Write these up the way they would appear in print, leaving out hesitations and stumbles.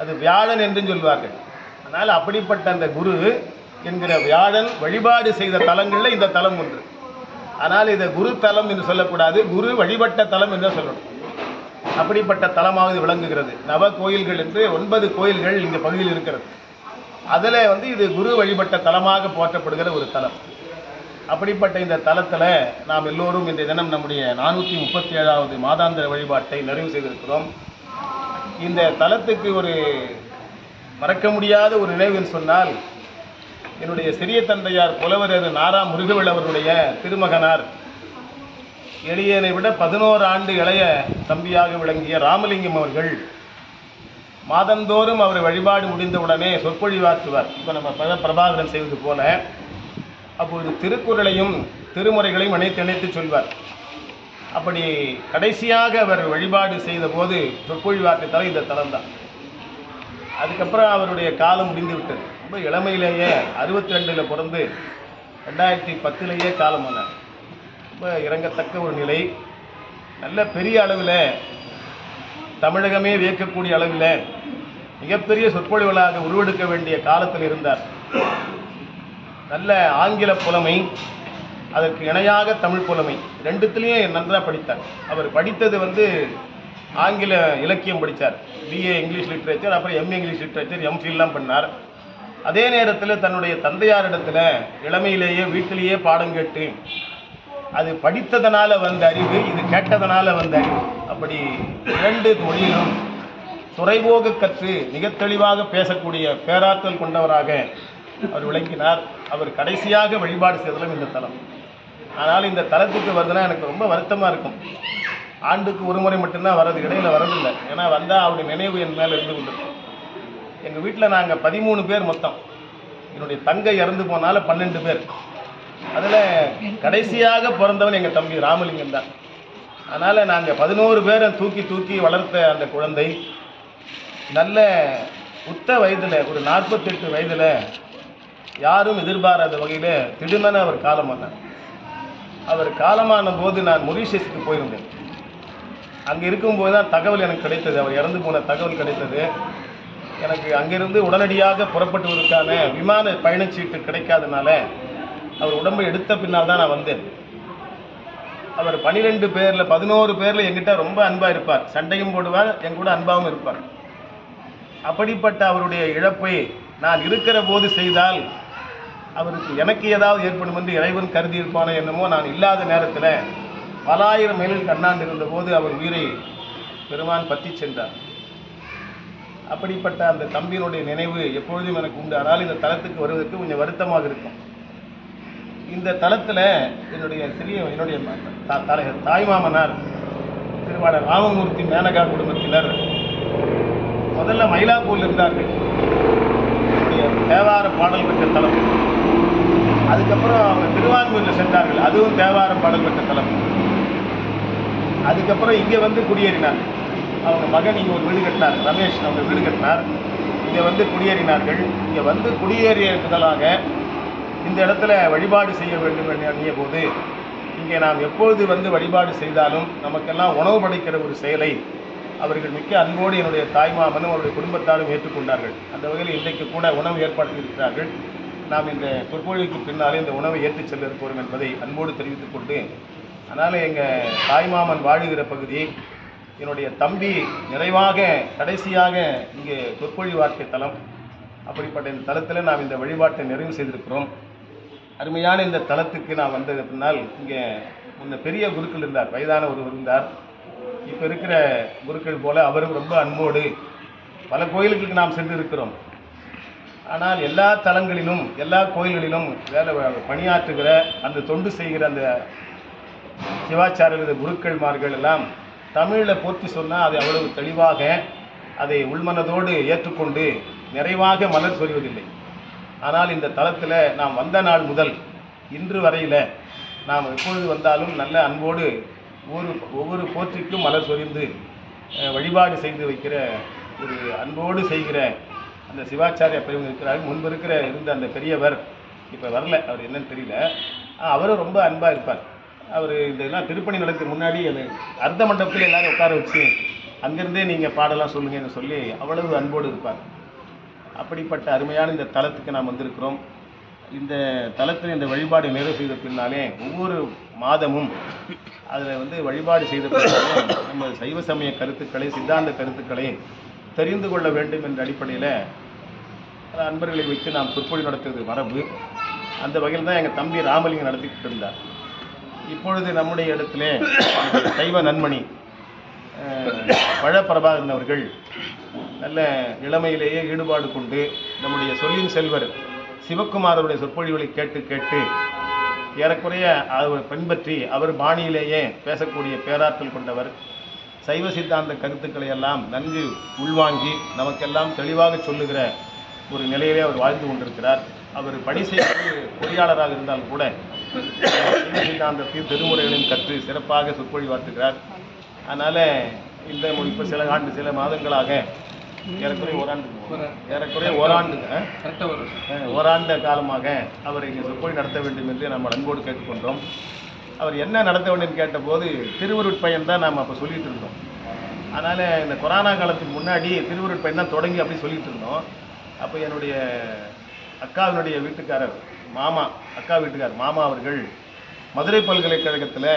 அது வியாழன் என்று சொல்வார்கள். அதனால் அப்படிப்பட்ட அந்த குரு என்கிற வியாழன் வழிபாடு செய்த தலங்களில் இந்த தலம் ஒன்று. ஆனால் இதை குரு தலம் என்று சொல்லக்கூடாது, குரு வழிபட்ட தலம் என்று சொல்லணும். அப்படிப்பட்ட தலமாக விளங்குகிறது. நவ கோயில்கள் என்று 9 கோயில்கள் இந்த பகுதியில் இருக்கிறது. அதில் இது குரு வழிபட்ட தலமாக போற்றப்படுகிற ஒரு தலம். அப்படிப்பட்ட இந்த தலத்தில் நாம் எல்லோரும் இன்றைய தினம் நம்முடைய 437வது மாதாந்திர வழிபாட்டை நிறைவு செய்திருக்கிறோம். இந்த தலத்துக்கு ஒரு மறக்க முடியாத ஒரு நினைவு என்று சொன்னால், என்னுடைய சிறிய தந்தையார் புலவர் நாரா முருகவேல் அவருடைய திருமகனார், எளியனை விட 11 ஆண்டு இளைய தம்பியாக விளங்கிய ராமலிங்கம் அவர்கள் மாதந்தோறும் அவர் வழிபாடு முடிந்தவுடனே சொற்பொழிவாற்றுவார். இப்போ நம்ம பிரபாகரன் செய்வது போல அப்பொழுது திருக்குறளையும் திருமுறைகளையும் இணைத்து சொல்வார். அப்படி கடைசியாக அவர் வழிபாடு செய்த போது சொற்பொழிவாற்ற தலம் இந்த தலம்தான். அதுக்கப்புறம் அவருடைய காலம் முடிந்து விட்டது. ரொம்ப இளமையிலேயே 62 பிறந்து 2010 காலமானார். ரொம்ப இறங்கத்தக்க ஒரு நிலை. நல்ல பெரிய அளவில், தமிழகமே வியக்கக்கூடிய அளவில் மிகப்பெரிய சொற்பொழிவுகளாக உருவெடுக்க வேண்டிய காலத்தில் இருந்தார். நல்ல ஆங்கில புலமை, அதற்கு இணையாக தமிழ் புலமை, ரெண்டுத்திலையும் நன்றாக படித்தார். அவர் படித்தது ஆங்கில இலக்கியம் படித்தார். பிஏ இங்கிலீஷ் லிட்ரேச்சர், அப்புறம் எம்ஏ இங்கிலீஷ் லிட்ரேச்சர், எம்ஃபில்லாம் பண்ணார். அதே நேரத்தில் தன்னுடைய தந்தையாரிடத்தில் இளமையிலேயே வீட்டிலேயே பாடம் கேட்டு, அது படித்ததனால வந்த அறிவு, இது கேட்டதனால வந்த அறிவு, அப்படி 2 மொழியிலும் துறைபோக கற்று மிக தெளிவாக பேசக்கூடிய பேராற்றல் கொண்டவராக அவர் விளங்கினார். அவர் கடைசியாக வழிபாடு செய்தலும் இந்த தலம். ஆனால் இந்த தலத்துக்கு வருதுன்னா எனக்கு ரொம்ப வருத்தமாக இருக்கும். ஆண்டுக்கு ஒரு முறை மட்டும்தான் வரது, இடையில வரதில்லை. ஏன்னா வந்தால் அவருடைய நினைவு என் மேலே இருந்து கொண்டிருக்கும். எங்கள் வீட்டில் நாங்கள் 13 பேர் மொத்தம். என்னுடைய தங்கை இறந்து போனால 12 பேர். அதில் கடைசியாக பிறந்தவன் எங்கள் தம்பி ராமலிங்கம் தான். அதனால் நாங்கள் 11 பேரை தூக்கி வளர்த்த அந்த குழந்தை நல்ல உத்த வயதில், ஒரு 48 வயதில், யாரும் எதிர்பாராத வகையில் திடுமென அவர் காலமானார். அவர் காலமான போது நான் மொரீஷியஸுக்கு போயிருந்தேன். அங்கே இருக்கும்போது தான் தகவல் எனக்கு கிடைத்தது, அவர் இறந்து போன தகவல் கிடைத்தது. எனக்கு அங்கிருந்து உடனடியாக புறப்பட்டுவதற்கான விமான பயணச்சீட்டு கிடைக்காதனால அவர் உடம்பை எடுத்த பின்னால் தான் நான் வந்தேன். அவர் 12 பேரில் 11 பேரில் என்கிட்ட ரொம்ப அன்பாக இருப்பார். சண்டையும் போடுவார், என் கூட அன்பாகவும் இருப்பார். அப்படிப்பட்ட அவருடைய இழப்பை நான் இருக்கிற போது செய்தால் அவருக்கு எனக்கு ஏதாவது ஏற்படும் என்று இறைவன் கருதி இருப்பானோ என்னமோ. நான் இல்லாத நேரத்தில் பல ஆயிரம் மைல்களுக்கு அண்ணாண்டு இருந்தபோது அவர் உயிரை பெருமான் பற்றி சென்றார். அப்படிப்பட்ட அந்த தம்பியினுடைய நினைவு எப்பொழுதும் எனக்கு உண்டு. ஆனால் இந்த தலத்துக்கு வருவதற்கு கொஞ்சம் வருத்தமாக இருக்கும். இந்த தலத்தில் என்னுடைய தாய்மாமனார் திருவாளர் ராமமூர்த்தி மேனகா குடும்பத்தினர் முதல்ல மயிலாப்பூரில் இருந்தார்கள். தேவார பாடல் பெற்ற தலம். அதுக்கப்புறம் அவங்க திருவான்மூரில் சென்றார்கள், அதுவும் தேவார பாடல் பெற்ற தலம். அதுக்கப்புறம் இங்கே குடியேறினார். அவங்க மகன் இங்கே ஒரு வீடு கட்டினார், ரமேஷ், அவங்க வீடு கட்டினார். இங்கே குடியேறினார்கள். இங்கே குடியேறிய முதலாக இந்த இடத்துல வழிபாடு செய்ய வேண்டும் என்று எண்ணிய போது, இங்கே நாம் எப்பொழுது வழிபாடு செய்தாலும் நமக்கெல்லாம் உணவு படைக்கிற ஒரு செயலை அவர்கள் மிக்க அன்போடு என்னுடைய தாய்மாமனும் அவருடைய குடும்பத்தாரும் ஏற்றுக்கொண்டார்கள். அந்த வகையில் இன்றைக்கு கூட உணவு ஏற்பாடு இருக்கிறார்கள். நாம் இந்த சொற்பொழிவுக்கு பின்னாலே இந்த உணவை ஏற்றுச் செல்ல இருக்கிறோம் என்பதை அன்போடு தெரிவித்துக் கொண்டு, அதனால் எங்கள் தாய்மாமன் வாழுகிற பகுதி, என்னுடைய தம்பி நிறைவாக கடைசியாக இங்கே சொற்பொழிவாற்றிய தலம். அப்படிப்பட்ட இந்த தலத்தில் நாம் இந்த வழிபாட்டை நிறைவு செய்திருக்கிறோம். அருமையான இந்த தலத்துக்கு நான் வந்தது பின்னால், இங்கே முன்ன பெரிய குருக்கள் இருந்தார், வயதான ஒருவர் இருந்தார். இப்போ இருக்கிற குருக்கள் போல அவரும் ரொம்ப அன்போடு பல கோயில்களுக்கு நாம் சென்று இருக்கிறோம். ஆனால் எல்லா தலங்களிலும் எல்லா கோயில்களிலும் வேலை பணியாற்றுகிற அந்த தொண்டு செய்கிற அந்த சிவாச்சாரியர் குருக்கள்மார்கள் எல்லாம் தமிழில் போற்றி சொன்னால் அதை அவ்வளவு தெளிவாக அதை உள்மனதோடு ஏற்றுக்கொண்டு நிறைவாக மலர் சொரிவதில்லை. ஆனால் இந்த தலத்தில் நாம் வந்த நாள் முதல் இன்று வரையில் நாம் எப்பொழுது வந்தாலும் நல்ல அன்போடு ஒவ்வொரு போற்றிக்கும் மலர் சொரிந்து வழிபாடு செய்து வைக்கிற ஒரு அன்போடு செய்கிற அந்த சிவாச்சாரிய பெரியவங்க இருக்கிறார்கள். முன்பு இருந்த அந்த பெரியவர் இப்போ வரல, அவர் என்னன்னு தெரியல. அவரும் ரொம்ப அன்பாக இருப்பார். அவர் இதெல்லாம் திருப்பணி நடக்க முன்னாடி அது அர்த்த மண்டபத்தில் எல்லாரும் உட்கார வச்சு அங்கிருந்தே நீங்கள் பாடலாம் சொல்லுங்கன்னு சொல்லி அவ்வளவு அன்போடு இருப்பார். அப்படிப்பட்ட அருமையான இந்த தலத்துக்கு நாம் வந்திருக்கிறோம். இந்த தலத்தில் இந்த வழிபாடு நிறைவு செய்த பின்னாலே ஒவ்வொரு மாதமும் அதில் வழிபாடு செய்த பின்னாலே நம்ம சைவ சமய கருத்துக்களை, சித்தாந்த கருத்துக்களை தெரிந்து கொள்ள வேண்டும் என்ற அடிப்படையில் அன்பர்களை வைத்து நாம் சொற்பொழி நடத்துவது மரபு. அந்த வகையில் தான் எங்கள் தம்பி ராமலிங்கம் நடத்திக்கிட்டு இருந்தார். இப்பொழுது நம்முடைய இடத்துல சைவ நன்மணி பழப்பிரபாகரன் அவர்கள் நல்ல இளமையிலேயே ஈடுபாடு கொண்டு நம்முடைய சொல்லின் செல்வர் சிவக்குமாரருடைய சொற்பொழிவுகளை கேட்டு கேட்டு ஏறக்குறைய அவர் பின்பற்றி அவர் பாணியிலேயே பேசக்கூடிய பேராற்றல் கொண்டவர். சைவ சித்தாந்த கருத்துக்களை எல்லாம் நன்கு உள்வாங்கி நமக்கெல்லாம் தெளிவாக சொல்லுகிற ஒரு நிலையிலே அவர் வாழ்ந்து கொண்டிருக்கிறார். அவர் பணி செய்து பொறியாளராக இருந்தால் கூட சைவ சித்தாந்தத்தையும் திருமுறைகளையும் கற்று சிறப்பாக சொற்பொழிவாற்றுகிறார். அதனால் இந்த இப்போ சில மாதங்களாக ஏறக்குறைய ஓராண்டு காலமாக அவர் இங்கே சொற்பொழி நடத்த வேண்டும் என்று நாம் அன்போடு கேட்டுக்கொண்டோம். அவர் என்ன நடத்த வேண்டும் கேட்டபோது திருவருட்பயன் தான் நாம் அப்போ சொல்லிட்டு இருந்தோம். அதனால் இந்த கொரோனா காலத்துக்கு முன்னாடி திருவருட்பயன் தான் தொடங்கி அப்படி சொல்லிட்டு இருந்தோம். அப்போ என்னுடைய அக்காவினுடைய வீட்டுக்காரர் அக்கா வீட்டுக்காரர் மாமா அவர்கள் மதுரை பல்கலைக்கழகத்தில்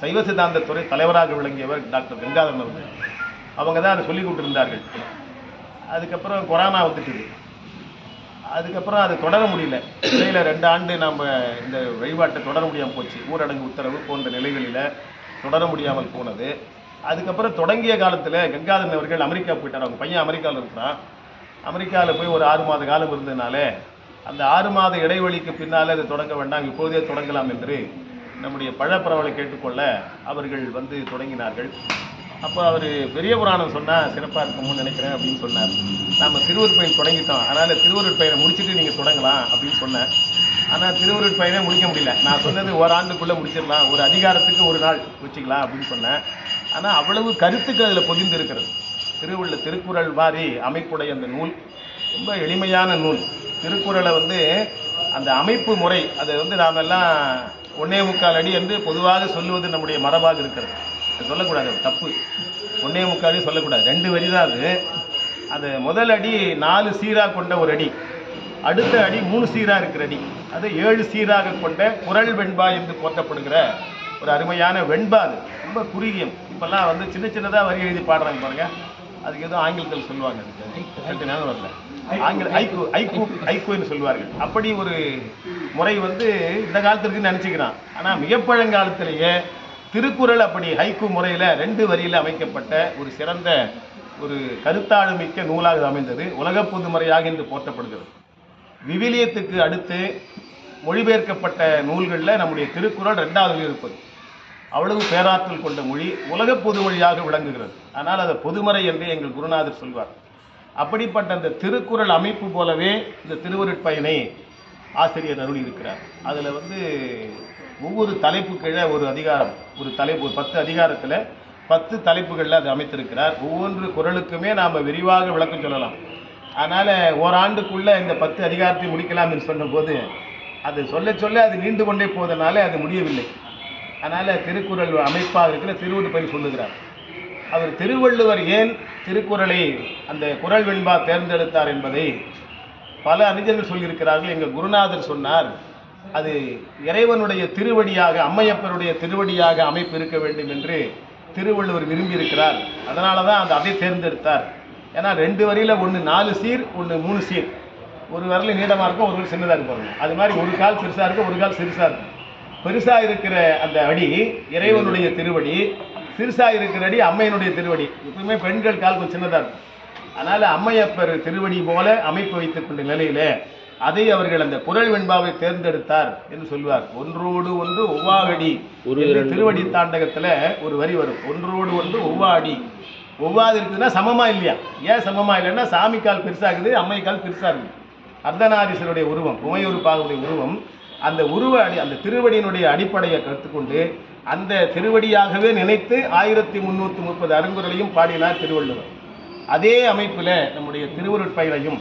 சைவ சித்தாந்த துறை தலைவராக விளங்கியவர் டாக்டர் கங்காதரன் அவர்கள். அவங்க தான் அதை சொல்லி கொடுத்துருந்தார்கள். அதுக்கப்புறம் கொரோனா வந்துட்டுது. அதுக்கப்புறம் அது தொடர முடியல. இடையில் 2 ஆண்டு நாம் இந்த வழிபாட்டை தொடர முடியாமல் போச்சு. ஊரடங்கு உத்தரவு போன்ற நிலைகளில் தொடர முடியாமல் போனது. அதுக்கப்புறம் தொடங்கிய காலத்தில் கங்காதரன் அவர்கள் அமெரிக்கா போயிட்டார். அவங்க பையன் அமெரிக்காவில் இருக்கிறான். அமெரிக்காவில் போய் ஒரு 6 மாத காலம் இருந்ததுனால அந்த 6 மாத இடைவெளிக்கு பின்னால் அதை தொடங்க வேண்டாம், இப்போதே தொடங்கலாம் என்று நம்முடைய பழப்பரவலை கேட்டுக்கொள்ள அவர்கள் தொடங்கினார்கள். அப்போ அவர் பெரிய புராணம் சொன்னால் சிறப்பாக இருக்கும்னு நினைக்கிறேன் அப்படின்னு சொன்னார். நாம் திருவருட்பயன் தொடங்கிட்டோம், அதனால் திருவருட்பயனை முடிச்சுட்டு நீங்கள் தொடங்கலாம் அப்படின்னு சொன்னேன். ஆனால் திருவருட்பயனை முடிக்க முடியல. நான் சொன்னது ஓராண்டுக்குள்ளே முடிச்சிடலாம், ஒரு அதிகாரத்துக்கு ஒரு நாள் வச்சுக்கலாம் அப்படின்னு சொன்னேன். ஆனால் அவ்வளவு கருத்துக்கு அதில் பொதிந்து இருக்கிறது. திருக்குறள் மாதிரி அமைப்புடைய அந்த நூல் ரொம்ப எளிமையான நூல். திருக்குறளை அந்த அமைப்பு முறை அதை நாம் எல்லாம் 1.25 அடி என்று பொதுவாக சொல்லுவது நம்முடைய மரபாக இருக்கிறது. சொல்லக்கூடாது, தப்பு. 1.25 அடி சொல்லக்கூடாது, 2 வரி தான் அது. அது முதல் அடி 4 சீராக கொண்ட ஒரு அடி, அடுத்த அடி 3 சீராக இருக்கிற அடி, அது 7 சீராக கொண்ட குறள் வெண்பா என்று போற்றப்படுகிற ஒரு அருமையான வெண்பா. அது ரொம்ப குறுகியம். இப்போல்லாம் சின்ன சின்னதாக வரி எழுதி பாடுறாங்க பாருங்க. அதுக்கு எதுவும் ஆங்கிலத்தில் சொல்லுவாங்க, அதுக்கு ஞாபகம் வரல, ஐக்குன்னு சொல்லுவார்கள். அப்படி ஒரு முறை இந்த காலத்திற்கு நினச்சிக்கிறான். ஆனால் மிக பழங்காலத்திலேயே திருக்குறள் அப்படி ஹைக்கு முறையில் 2 வரியில் அமைக்கப்பட்ட ஒரு சிறந்த ஒரு கருத்தாளுமிக்க நூலாக அமைந்தது. உலக பொதுமறையாக என்று போற்றப்படுகிறது. விவிலியத்துக்கு அடுத்து மொழிபெயர்க்கப்பட்ட நூல்களில் நம்முடைய திருக்குறள் 2வது இருப்பது. அவ்வளவு பேராற்றல் கொண்ட மொழி, உலக பொதுமொழியாக விளங்குகிறது. ஆனால் அதை பொதுமறை என்று எங்கள் குருநாதர் சொல்வார். அப்படிப்பட்ட அந்த திருக்குறள் அமைப்பு போலவே இந்த திருவருட்பயனை ஆசிரியர் அருளி இருக்கிறார். அதில் ஒவ்வொரு தலைப்பு கீழே ஒரு அதிகாரம், ஒரு தலைப்பு, 10 அதிகாரத்தில் 10 தலைப்புகளில் அது அமைத்திருக்கிறார். ஒவ்வொன்று குறளுக்குமே நாம் விரிவாக விளக்கம் சொல்லலாம். அதனால் ஓராண்டுக்குள்ளே இந்த 10 அதிகாரத்தை முடிக்கலாம் என்று சொன்னபோது அது சொல்ல அது நீண்டு கொண்டே போவதனால அது முடியவில்லை. அதனால் திருக்குறள் அமைப்பாக இருக்கிற திருவருட்பயன் சொல்லுகிறார். அவர் திருவள்ளுவர் ஏன் திருக்குறளை அந்த குறள் வெண்பா தேர்ந்தெடுத்தார் என்பதை பல அறிஞர்கள் சொல்லியிருக்கிறார்கள். எங்கள் குருநாதர் சொன்னார், அது இறைவனுடைய திருவடியாக, அம்மையப்பருடைய திருவடியாக அமைப்பு இருக்க வேண்டும் என்று திருவள்ளுவர் விரும்பியிருக்கிறார். அதனால தான் அதை தேர்ந்தெடுத்தார். ஏன்னா 2 வரியில் ஒன்று 4 சீர், ஒன்று 3 சீர், ஒரு விரல் நீளமாக இருக்கும், ஒரு விரல் சின்னதாக இருக்கும். அது மாதிரி ஒரு கால் பெருசாக இருக்கும், ஒரு கால் சிறுசாக இருக்கும். பெருசாக இருக்கிற அந்த அடி இறைவனுடைய திருவடி, சிறுசாக இருக்கிற அடி அம்மையனுடைய திருவடி. எப்பவுமே பெண்கள் கால் கொஞ்சம் சின்னதாக இருக்கும். அதனால் அம்மையப்பர் திருவடி போல அமைப்பு வைத்துக் கொண்ட நிலையில் அதை அவர்கள் அந்த குறள் வெண்பாவை தேர்ந்தெடுத்தார் என்று சொல்வார். ஒன்றோடு ஒன்று ஒவ்வாடி, திருவடி தாண்டகத்தில் ஒரு வரி வரும். ஒன்றோடு ஒன்று ஒவ்வாடி. ஒவ்வாது இருக்குதுன்னா சமமா இல்லையா? ஏன் சமமா இல்லைன்னா சாமி கால் பெருசாகுது, அம்மை கால் பெருசாக இருக்குது. அர்த்தநாரீஸ்வருடைய உருவம், உமையொரு பாகனுடைய உருவம், அந்த அந்த திருவடியினுடைய அடிப்படையை கற்றுக்கொண்டு அந்த திருவடியாகவே நினைத்து 1330 அருங்குறளையும் பாடினார் திருவள்ளுவர். அதே அமைப்பில் நம்முடைய திருவருட்பயனையும்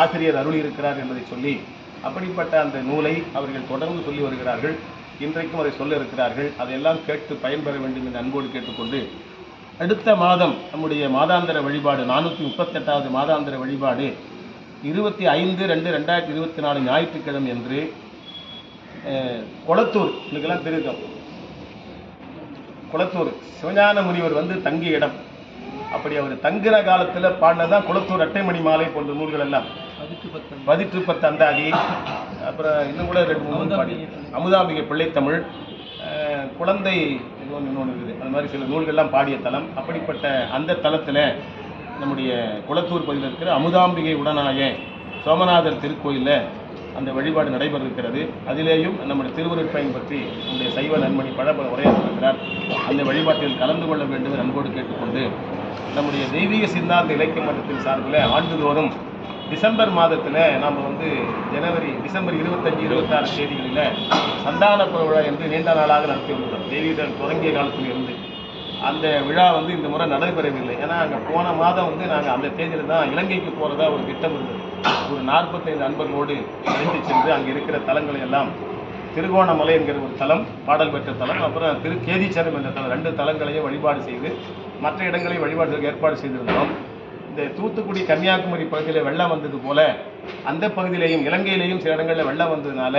ஆசிரியர் அருளி இருக்கிறார் என்பதை சொல்லி, அப்படிப்பட்ட அந்த நூலை அவர்கள் தொடர்ந்து சொல்லி வருகிறார்கள். இன்றைக்கும் அதை சொல்ல இருக்கிறார்கள். அதையெல்லாம் கேட்டு பயன்பெற வேண்டும் என்று அன்போடு கேட்டுக்கொண்டு, அடுத்த மாதம் நம்முடைய மாதாந்திர வழிபாடு 438வது மாதாந்திர வழிபாடு 25/2/2024 ஞாயிற்றுக்கிழமை என்று கொளத்தூர், இதுக்கெல்லாம் தெரியும், கொளத்தூர் சிவஞான முனிவர் வந்து தங்கிய இடம். அப்படி அவர் தங்குற காலத்தில் பாடினதான் குளத்தூர் அட்டைமணி மாலை போன்ற நூல்கள் எல்லாம். 10 அந்தாதி, அப்புறம் இன்னும் கூட 2-3 பாடி, அமுதாம்பிகை பிள்ளைத்தமிழ், குழந்தை இன்னொன்று இருக்குது, அது மாதிரி சில நூல்கள்லாம் பாடிய தலம். அப்படிப்பட்ட அந்த தலத்தில் நம்முடைய குளத்தூர் பகுதியில் இருக்கிற அமுதாம்பிகை உடனாய சோமநாதர் திருக்கோயிலில் அந்த வழிபாடு நடைபெற இருக்கிறது. அதிலேயும் நம்முடைய திருவருட்பயன் பற்றி நம்முடைய சைவ நன்மணி பல உரையாற்றிருக்கிறார். அந்த வழிபாட்டில் கலந்து கொள்ள வேண்டும் என்று அன்போடு கேட்டுக்கொண்டு, நம்முடைய தெய்வீக சித்தாந்த இலக்கிய மன்றத்தின் சார்பில் ஆண்டுதோறும் டிசம்பர் மாதத்தில் நாம் வந்து டிசம்பர் 25, 26 தேதிகளில் சந்தான விழா என்று நீண்ட நாளாக நடத்தி வருகிறோம். தெய்வீகம் தொடங்கிய காலத்தில் இருந்து அந்த விழா வந்து இந்த முறை நடைபெறவில்லை. ஏன்னா அங்கே போன மாதம் வந்து நாங்கள் அந்த தேதியில் தான் இலங்கைக்கு போகிறதா ஒரு திட்டம் இருந்தது. ஒரு 45 அன்பர்களோடு அழைத்து சென்று அங்கே இருக்கிற தலங்களை எல்லாம், திருகோணமலை என்கிற ஒரு தலம், பாடல் பெற்ற தலம், அப்புறம் திருக்கேதீச்சரம் என்ற தலம், 2 தலங்களையும் வழிபாடு செய்து மற்ற இடங்களையும் வழிபாடு ஏற்பாடு செய்திருந்தோம். இந்த தூத்துக்குடி கன்னியாகுமரி பகுதியில் வெள்ளம் வந்தது போல அந்த பகுதியிலேயும் இலங்கையிலேயும் சில இடங்களில் வெள்ளம் வந்ததுனால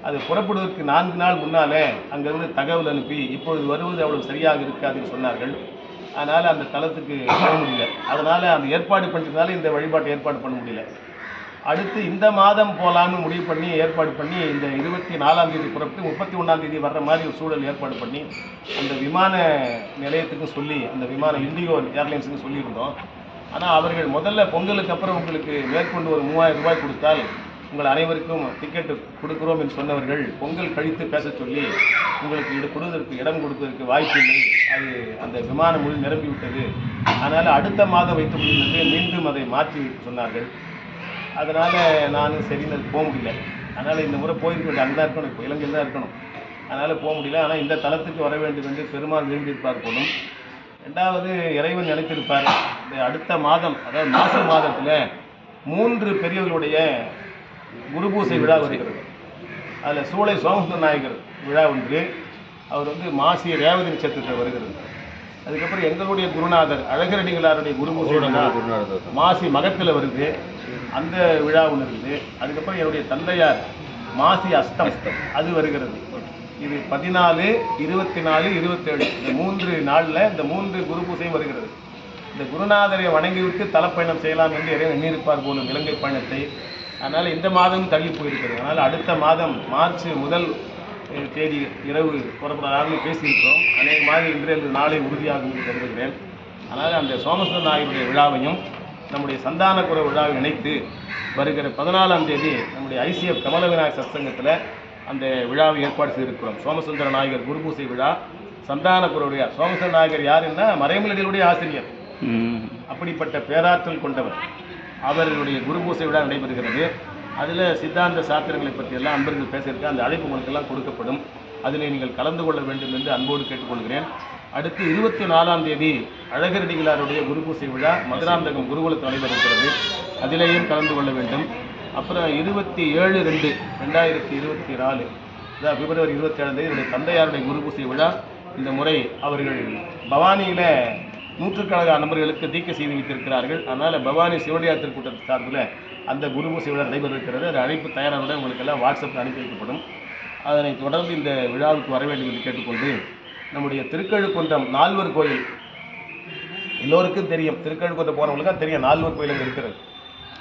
அது புறப்படுவதற்கு 4 நாள் முன்னாலே அங்கிருந்து தகவல் அனுப்பி இப்பொழுது வருவது அவ்வளவு சரியாக இருக்காதுன்னு சொன்னார்கள். அதனால் அந்த தலத்துக்கு போக முடியல. அதனால் அந்த ஏற்பாடு பண்ணிருந்தாலும் இந்த வழிபாட்டை ஏற்பாடு பண்ண முடியல. அடுத்து இந்த மாதம் போகலான்னு முடிவு பண்ணி ஏற்பாடு பண்ணி இந்த 24ஆம் தேதி புறப்பட்டு 31ஆம் தேதி வர்ற மாதிரி ஒரு சூழல் ஏற்பாடு பண்ணி அந்த விமான நிலையத்துக்கும் சொல்லி, அந்த விமான இண்டிகோ ஏர்லைன்ஸுக்கும் சொல்லியிருந்தோம். ஆனால் அவர்கள் முதல்ல பொங்கலுக்கு அப்புறம் உங்களுக்கு மேற்கொண்டு ஒரு 3000 ரூபாய் கொடுத்தால் உங்கள் அனைவருக்கும் டிக்கெட்டு கொடுக்குறோம் என்று சொன்னவர்கள் பொங்கல் கழித்து பேச சொல்லி உங்களுக்கு இடம் கொடுப்பதற்கு வாய்ப்பில்லை, அது அந்த விமானம் முழு நிரம்பிவிட்டது, அதனால் அடுத்த மாதம் வைத்து முடிந்தது, மீண்டும் அதை மாற்றி சொன்னார்கள். அதனால் நானும் சரின்னு அது போக முடியல. அதனால் இந்த முறை போயிருக்க வேண்டிய அங்கே தான் இருக்கணும், இப்போ இலங்கையில் தான் இருக்கணும், அதனால் போக முடியல. ஆனால் இந்த தலத்துக்கு வர வேண்டும் என்று பெருமாள் விரும்பியிருப்பார் போலும். 2வது இறைவன் நினைத்திருப்பார், இந்த அடுத்த மாதம், அதாவது மாதத்தில் 3 பெரியவர்களுடைய குருபூசை விழா வருகிறது. அதில் சூளை சோமசுந்தர நாயகர் விழா ஒன்று, அவர் வந்து மாசி ரேவதி நட்சத்திரத்தில் வருகிறது. அதுக்கப்புறம் எங்களுடைய குருநாதர் அழகரடிகளாருடைய குருபூசை விழா மாசி மகத்தில் வருது, அந்த விழா ஒன்று இருக்குது. அதுக்கப்புறம் என்னுடைய தந்தையார் மாசி அஸ்தம் அது வருகிறது. இது 14, 24, 27 இந்த 3 நாளில் இந்த 3 குரு பூசையும் வருகிறது. இந்த குருநாதரை வணங்கிவிட்டு தலப்பயணம் செய்யலாம் என்று இறைவன் எண்ணியிருப்பார் போலும் இலங்கை பயணத்தை. அதனால் இந்த மாதமும் தள்ளி போயிருக்கிறது. அதனால் அடுத்த மாதம் மார்ச் 1 தேதி இரவு புறப்படாமல் பேசியிருக்கிறோம். அநேகமாக இன்றைய நாளை உறுதியாகும் என்று கருதுகிறேன். அதனால் அந்த சோமசுந்தர நாயகருடைய விழாவையும் நம்முடைய சந்தானக்குற விழாவை இணைத்து வருகிற 14ஆம் தேதி நம்முடைய ஐசிஎஃப் கமல விநாயகர் சத்சங்கத்தில் அந்த விழாவை ஏற்பாடு செய்திருக்கிறோம். சோமசுந்தர நாயகர் குருபூசை விழா, சந்தானக்குறவுடைய. சோமசுந்தர நாயகர் யாருன்னா மறைமலடிகளுடைய ஆசிரியர், அப்படிப்பட்ட பேராற்றல் கொண்டவர். அவர்களுடைய குருபூசை விழா நடைபெறுகிறது. அதில் சித்தாந்த சாஸ்திரங்களை பற்றி எல்லாம் அன்பர்கள் பேசியிருக்க அந்த அழைப்பு உங்களுக்கெல்லாம் கொடுக்கப்படும். அதில் நீங்கள் கலந்து கொள்ள வேண்டும் என்று அன்போடு கேட்டுக்கொள்கிறேன். அடுத்து 24ஆம் தேதி அழகரடிகளாருடைய குருபூசை விழா மதுராந்தகம் குருகுலத்தில் நடைபெறுகிறது. அதிலேயும் கலந்து கொள்ள வேண்டும். அப்புறம் 27/2/2024 அதாவது பிப்ரவரி 27ஆம் தேதி என்னுடைய தந்தையாருடைய குருபூசை விழா. இந்த முறை அவர்கள் பவானியில் 100கணக்கான நபர்களுக்கு தீக்க செய்து வைத்திருக்கிறார்கள். அதனால் பவானி சிவடியார் திருக்கூட்டத்தின் சார்பில் அந்த குருபூசை விழா நடைபெறுகிறது. அது அழைப்பு தயாரானுடன் உங்களுக்கு எல்லாம் வாட்ஸ்அப்பில் அனுப்பி வைக்கப்படும். அதனைத் தொடர்ந்து இந்த விழாவுக்கு வர வேண்டும் என்று கேட்டுக்கொண்டு, நம்முடைய திருக்கழுக்குன்றம் நால்வர் கோயில் எல்லோருக்கும் தெரியும். திருக்கழுக்குன்றம் போனவங்களுக்கு தான் தெரியும் நால்வர் கோயில் அங்கே இருக்கிறது.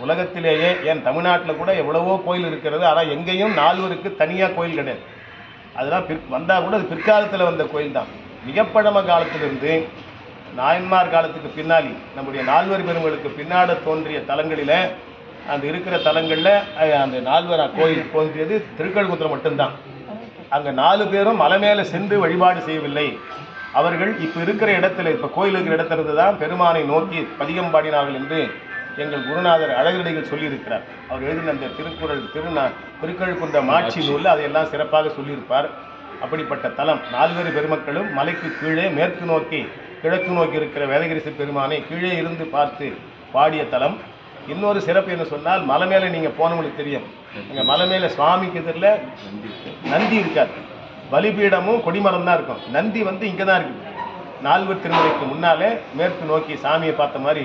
உலகத்திலேயே ஏன் தமிழ்நாட்டில் கூட எவ்வளவோ கோயில் இருக்கிறது, ஆனால் எங்கேயும் நால்வருக்கு தனியாக கோயில் கிடையாது. அதெல்லாம் வந்தால் கூட அது பிற்காலத்தில் வந்த கோயில் தான். மிகப்பழம காலத்திலிருந்து நாயன்மார் காலத்துக்கு பின்னாடி நம்முடைய நால்வர் பெருமகளுக்கு பின்னாட தோன்றிய தலங்களில் அந்த இருக்கிற தலங்களில் அந்த நால்வர் கோயில் தோன்றியது திருக்கழுக்குன்றம் மட்டும்தான். அங்கே 4 பேரும் மலை மேலே சென்று வழிபாடு செய்யவில்லை. அவர்கள் இப்போ இருக்கிற இடத்துல, இப்போ கோயில் இருக்கிற இடத்திலிருந்து தான் பெருமானை நோக்கி பதிகம் பாடினார்கள் என்று எங்கள் குருநாதர் அழகரடிகள் சொல்லியிருக்கிறார். அவர் எழுதின அந்த திருக்கழுக்குன்ற மாட்சி நூலில் அதையெல்லாம் சிறப்பாக சொல்லியிருப்பார். அப்படிப்பட்ட தலம் 4 பெருமக்களும் மலைக்கு கீழே மேற்கு நோக்கி கிழக்கு நோக்கி இருக்கிற வேதகிரிசி பெருமானை கீழே இருந்து பார்த்து பாடிய தலம். இன்னொரு சிறப்பு என்ன சொன்னால், மலை மேலே நீங்கள் போனவங்களுக்கு தெரியும், இங்கே மலை மேலே சுவாமிக்கு எதிரில் நந்தி இருக்காது, பலிபீடமும் கொடிமரம் தான் இருக்கும். நந்தி வந்து இங்கே தான் இருக்குது. நால்வர் திருமுறைக்கு முன்னாலே மேற்கு நோக்கி சாமியை பார்த்த மாதிரி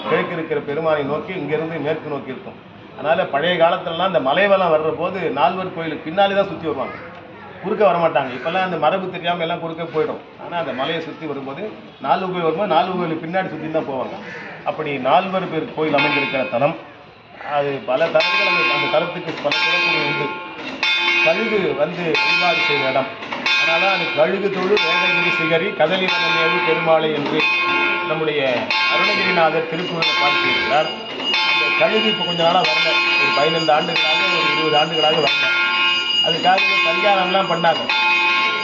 கிழக்கு இருக்கிற பெருமானை நோக்கி இங்கிருந்து மேற்கு நோக்கி இருக்கும். அதனால் பழைய காலத்துலலாம் அந்த மலைவலம் வர்ற போது நால்வர் கோயிலுக்கு பின்னாலே தான் சுற்றி வருவாங்க, குறுக்க வரமாட்டாங்க. இப்போல்லாம் அந்த மரபு தெரியாமல் எல்லாம் குறுக்க போயிடும். ஆனால் அந்த மலையை சுற்றி வரும்போது நால்வர் கோயில் வரும்போது நால்வர் கோயிலுக்கு பின்னாடி சுற்றி தான் போவாங்க. அப்படி நால்வர் பேர் கோயில் அமைந்திருக்கிற தலம், அது பல தலங்கள் அந்த தலத்துக்கு பல சிறப்புகள் உண்டு. கழுகு வழிபாடு செய்த இடம். அதனால அது கழுகு தொழு வேதகிரி சிகரி கதலி வனமேவு பெருமாளை என்று நம்முடைய அருணகிரிநாதர் திருக்குறளை பாடியிருக்கிறார். அந்த கழுகு இப்போ கொஞ்ச நாளாக வரல, ஒரு 15 ஆண்டுகளாக ஒரு 20 ஆண்டுகளாக வரல. அதுக்காக பரிகாரம்லாம் பண்ணாங்க.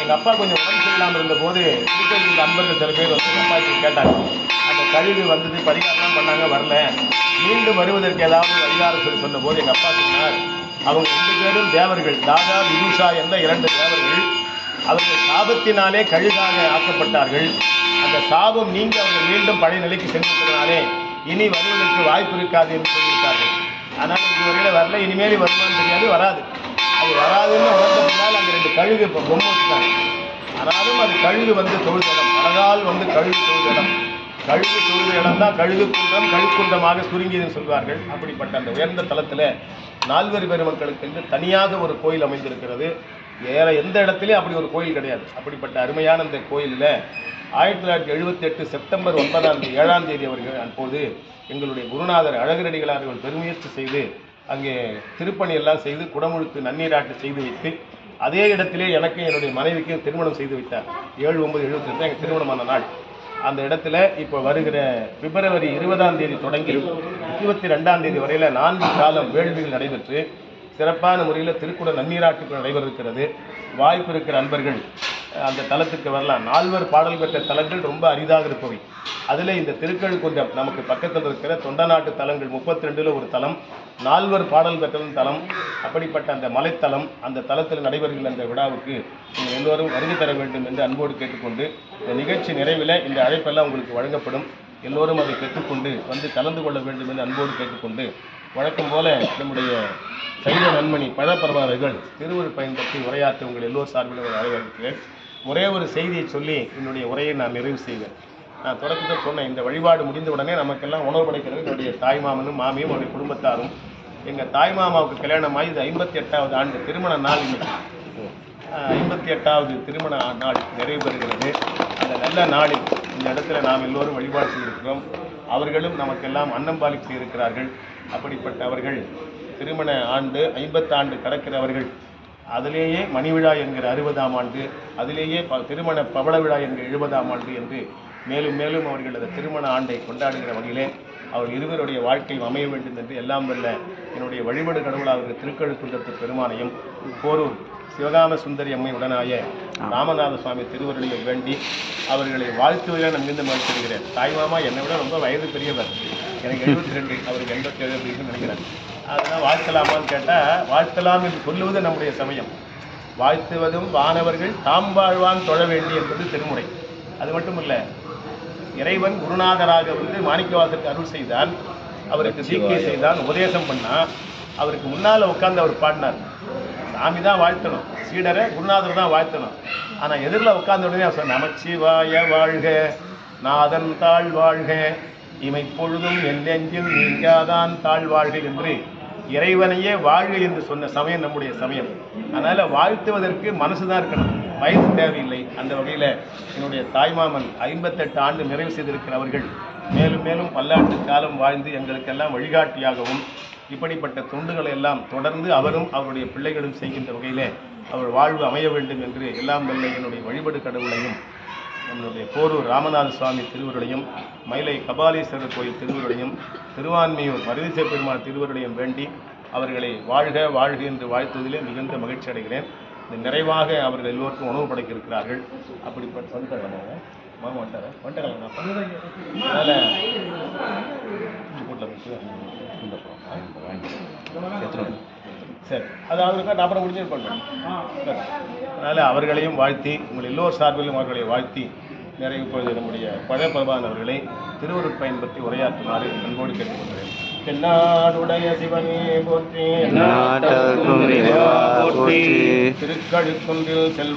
எங்கள் அப்பா கொஞ்சம் உடம்பு சரியில்லாமல் இருந்தபோது திருக்கோயில் அன்பர்கள் சில பேர் எங்கள் அப்பாவுக்கு கேட்டாங்க, அந்த கழுகு வந்தது பரிகாரம்லாம் பண்ணாங்க, வரல, மீண்டும் வருவதற்கு ஏதாவது பரிகாரம் சொல்லி சொன்னபோது எங்கள் அப்பா சொன்னார், அவங்க 2 பேரும் தேவர்கள், தாதா விதுஷா என்ற 2 தேவர்கள். அவர்கள் சாபத்தினாலே கழுகாக ஆக்கப்பட்டார்கள். அந்த சாபம் நீங்க அவர்கள் மீண்டும் பழைய நிலைக்கு சென்றதனாலே இனி வருவதற்கு வாய்ப்பு இருக்காது என்று சொல்லியிருக்கார்கள். ஆனால் இதுவரையில வரல, இனிமேல் வருமானு தெரியாது, வராது. அது வராதுன்னு உணர்ந்த பின்னால் அந்த 2 கழுகு இப்போ பொம்மை வச்சுட்டாங்க. ஆனாலும் அது கழுகு தொழுத இடம், அழகால் கழுகு தொழுத இடம். கழுகு தொழுத இடம் தான் கழுகு குன்றம், கழுக்குன்றமாக சுருங்கியதுன்னு சொல்வார்கள். அப்படிப்பட்ட அந்த உயர்ந்த தலத்தில் நால்வர் பெருமக்களுக்கு என்று தனியாக ஒரு கோயில் அமைந்திருக்கிறது. வேற எந்த இடத்துலையும் அப்படி ஒரு கோயில் கிடையாது. அப்படிப்பட்ட அருமையான இந்த கோயிலில் 1978 செப்டம்பர் 7ஆம் தேதி அவர்கள் அப்போது எங்களுடைய குருநாதர் அழகரடிகளார் அவர்கள் பெருமுயற்சி செய்து அங்கே திருப்பணி எல்லாம் செய்து குடமுழுக்கு நன்னீராட்டு செய்து வைத்து அதே இடத்திலே எனக்கு என்னுடைய மனைவிக்கு திருமணம் செய்து வைத்தார். 7/9/78 எங்கள் திருமணமான நாள். அந்த இடத்துல இப்போ வருகிற பிப்ரவரி 20ஆம் தேதி தொடங்கி 22ஆம் தேதி வரையில் 4 காலம் வேள்விகள் நடைபெற்று சிறப்பான முறையில் திருக்குட நன்னீராட்டுக்கு நடைபெற இருக்கிறது. வாய்ப்பு இருக்கிற அன்பர்கள் அந்த தலத்துக்கு வரலாம். நால்வர் பாடல் பெற்ற தலங்கள் ரொம்ப அரிதாக இருப்பவை. அதில் இந்த திருக்கழுக்குன்றம் நமக்கு பக்கத்தில் இருக்கிற தொண்டநாட்டு தலங்கள் 32ல் ஒரு தலம், நால்வர் பாடல் பெற்ற தலம். அப்படிப்பட்ட அந்த மலைத்தலம், அந்த தலத்தில் நடைபெறுகின்ற அந்த விழாவுக்கு நீங்கள் எல்லோரும் வருகை தர வேண்டும் என்று அன்போடு கேட்டுக்கொண்டு, இந்த நிகழ்ச்சி நிறைவில் இந்த அழைப்பெல்லாம் உங்களுக்கு வழங்கப்படும். எல்லோரும் அதை பெற்றுக்கொண்டு கலந்து கொள்ள வேண்டும் என்று அன்போடு கேட்டுக்கொண்டு, வழக்கம் போல நம்முடைய சைவ நன்மணி பழப்பரவாளர்கள் திருவருட் பயன்படுத்தி உரையாற்ற உங்கள் எல்லோர் சார்பில் ஒரு அழைவதற்கிறேன். ஒரே ஒரு செய்தியை சொல்லி என்னுடைய உரையை நான் நிறைவு செய்வேன். நான் தொடக்கத்தில் சொன்னேன், இந்த வழிபாடு முடிந்த உடனே நமக்கெல்லாம் உணவு படைக்கிறது என்னுடைய தாய்மாமனும் மாமியும் அவருடைய குடும்பத்தாரும். எங்கள் தாய்மாமாவுக்கு கல்யாணமாகி இது 58வது ஆண்டு திருமண நாள். இன்னைக்கு 58வது திருமண நாள் நிறைவு பெறுகிறது. அந்த நல்ல நாளில் இந்த இடத்துல நாம் எல்லோரும் வழிபாடு செய்திருக்கிறோம். அவர்களும் நமக்கெல்லாம் அன்னம்பாலி செய்திருக்கிறார்கள். அப்படிப்பட்ட அவர்கள் திருமண ஆண்டு 50 ஆண்டு கடக்கிறவர்கள், அதிலேயே மணி விழா என்கிற 60ஆம் ஆண்டு, அதிலேயே திருமண பவள விழா என்கிற 70ஆம் ஆண்டு என்று மேலும் மேலும் அவர்கள் அந்த திருமண ஆண்டை கொண்டாடுகிற வகையிலே அவர் இருவருடைய வாழ்க்கையும் அமைய வேண்டும் என்று எல்லாம் வல்ல என்னுடைய வழிபாடு கடவுளாக திருக்கழுக்குன்றத்து பெருமானையும் போரூர் சிவகாம சுந்தரி அம்மை உடனாய ராமநாத சுவாமி திருவருளையும் வேண்டி அவர்களை வாழ்த்துவதில் நான் மிகுந்த மகிழ்ச்சிகிறேன். தாய்மாமா என்னை விட ரொம்ப வயது பெரியவர், எனக்கு 72, அவருக்கு 87 அப்படின்னு நினைக்கிறேன். அதனால் வாழ்த்தலாமான்னு கேட்டால், வாழ்த்தலாம் என்று சொல்லுவது நம்முடைய சமயம். வாழ்த்துவதும் வானவர்கள் தாம் வாழ்வான் தொழ வேண்டி என்பது திருமுறை. அது மட்டும் இல்லை, இறைவன் குருநாதராக மாணிக்கவாசருக்கு அருள் செய்தான், அவருக்கு தீக்கை செய்தான், உபதேசம் பண்ணால் அவருக்கு முன்னால் உட்கார்ந்து அவர் பாடினார். சாமி தான் வாழ்த்தணும், சீடரை குருநாதர் தான் வாழ்த்தணும். ஆனால் எதிரில் உட்கார்ந்த உடனே அவர் சொன்ன நமச்சிவாய வாழ்க, நாதன் தாழ் வாழ்க, இமைப்பொழுதும் என் நெஞ்சில் நீங்காதான் தாழ்வாழ்க என்று இறைவனையே வாழ்க என்று சொன்ன சமயம் நம்முடைய சமயம். அதனால் வாழ்த்துவதற்கு மனசு தான் இருக்கணும், வயது தேவையில்லை. அந்த வகையில் என்னுடைய தாய்மாமன் 58 ஆண்டு நிறைவு செய்திருக்கிறவர்கள் மேலும் மேலும் பல்லாண்டு காலம் வாழ்ந்து எங்களுக்கெல்லாம் வழிகாட்டியாகவும் இப்படிப்பட்ட தொண்டுகளை எல்லாம் தொடர்ந்து அவரும் அவருடைய பிள்ளைகளும் செய்கின்ற வகையிலே அவர் வாழ்வு அமைய வேண்டும் என்று எல்லாம் வல்ல என்னுடைய வழிபாடு கடவுளையும் நம்மளுடைய போரூர் ராமநாத சுவாமி திருவருளையும் மயிலை கபாலீஸ்வரர் கோயில் திருவருளையும் திருவான்மையூர் மருதீச பெருமாள் திருவருளையும் வேண்டி அவர்களை வாழ்க வாழ்க என்று வாழ்த்துவதிலே மிகுந்த மகிழ்ச்சி அடைகிறேன். இந்த நிறைவாக அவர்கள் எல்லோருக்கும் உணவு படைக்க இருக்கிறார்கள். அப்படிப்பட்ட வந்துட்டாங்க மாமா வந்துட்டாங்க. அதனால் சரி, அது அவருக்கு அப்புறம் முடிஞ்சிருப்பாங்க. அதனால் அவர்களையும் வாழ்த்தி உங்கள் எல்லோர் சார்பிலும் அவர்களை வாழ்த்தி நிறைவு பொழுது நம்முடைய பழப்பரவான் அவர்களை திருவருட் பயன்படுத்தி உரையாற்றுமாறு அன்போடு கேட்டுக்கொள்கிறேன். தென்னாடுடைய சிவனே போற்றி, திருக்கழுக்குன்றில் செல்வ